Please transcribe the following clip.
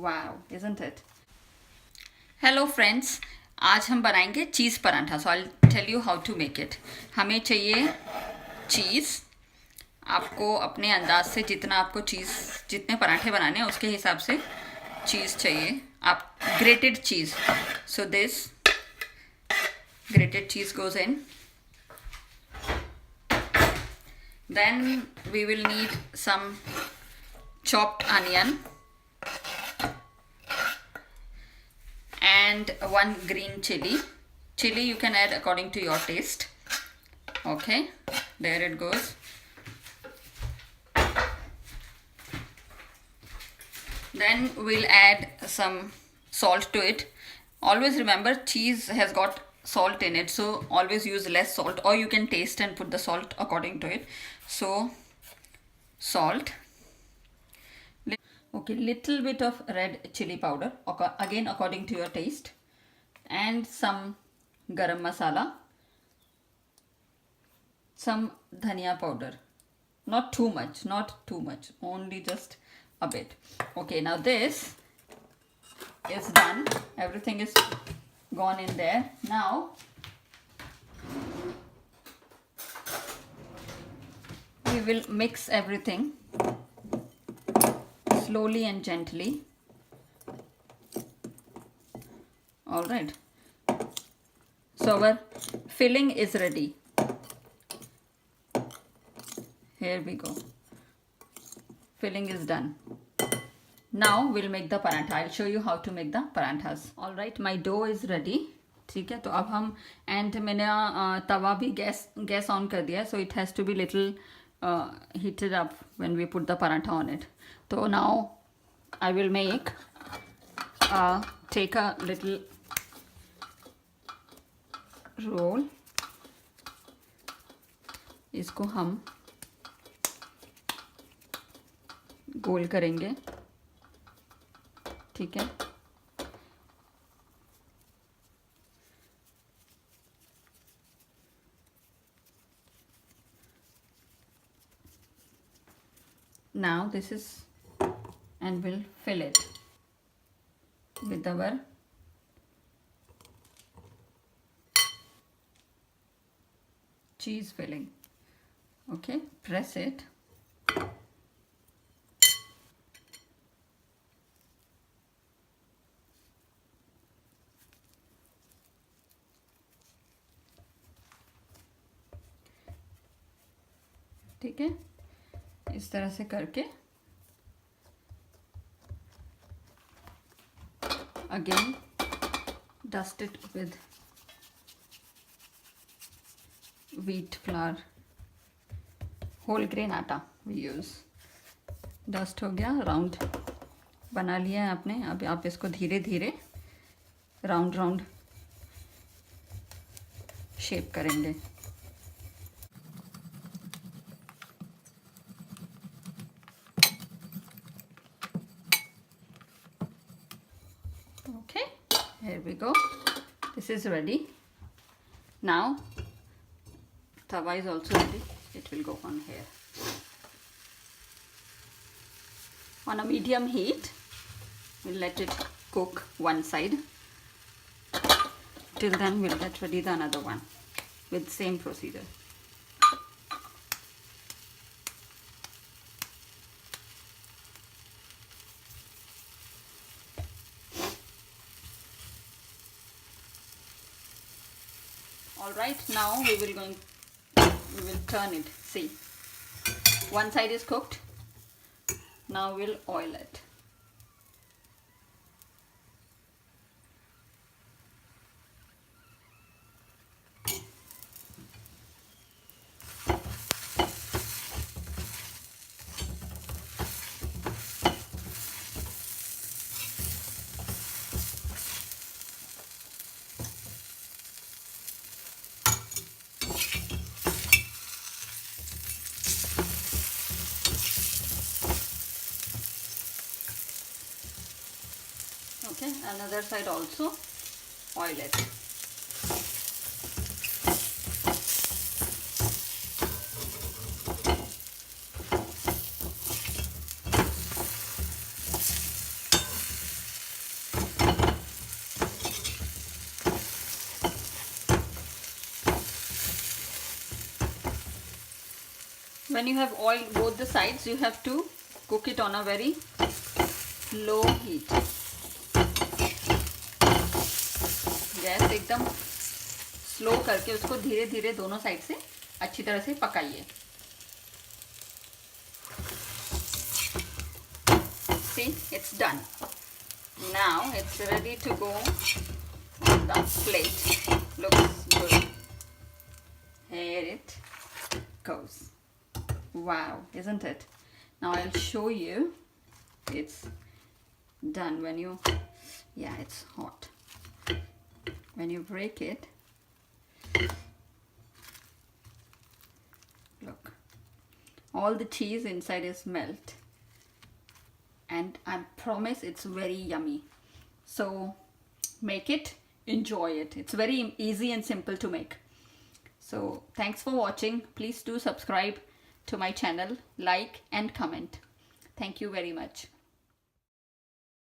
Wow, isn't it? Hello friends, आज हम बनाएंगे cheese paratha. So I tell you how to make it. हमें चाहिए चीज़. आपको अपने अंदाज से जितना आपको चीज़, जितने पराठे बनाने हैं उसके हिसाब से चीज़ चाहिए. आप grated cheese. So this grated cheese goes in. Then we will need some chopped onion and one green chili. Chili you can add according to your taste. Okay, there it goes. Then we'll add some salt to it. Always remember, cheese has got salt in it, so always use less salt, or you can taste and put the salt according to it. So salt. Okay, little bit of red chili powder, again according to your taste, and some garam masala, some dhania powder. Not too much, only just a bit. Okay, now this is done. Everything is gone in there. Now we will mix everything slowly and gently. All right, so our filling is ready. Here we go. Filling is done. Now we'll make the paratha. I'll show you how to make the parathas. All right, my dough is ready. ठीक है, तो अब हम and मैंने तवा भी gas on कर दिया, so it has to be little heated up when we put the paratha on it. So now I will make take a little roll. इसको हम गोल करेंगे. ठीक है, now this is, and we'll fill it with our cheese filling. Okay, press it. ठीक है, इस तरह से करके again dust it with wheat flour, whole grain atta we use. Dust हो गया, राउंड बना लिया है आपने. अब आप इसको धीरे धीरे राउंड राउंड शेप करेंगे. Okay, here we go. This is ready. Now tawa is also ready. It will go on here on a medium heat. We'll let it cook one side. Till then we'll get ready the another one with same procedure. All right, now we will turn it. See, one side is cooked. Now we'll oil it. Okay, another side also oil it. When you have oiled both the sides, you have to cook it on a very low heat. Gas एकदम slow करके उसको धीरे धीरे दोनों side से अच्छी तरह से पकाइए. See, it's done. Now it's ready to go on the plate. Looks good. Here it goes. Wow, isn't it? Now I'll show you. It's done. When you, yeah, it's hot. When you break it, look, all the cheese inside is melt, and I promise it's very yummy. So make it, enjoy it. It's very easy and simple to make. So thanks for watching. Please do subscribe to my channel, like and comment. Thank you very much.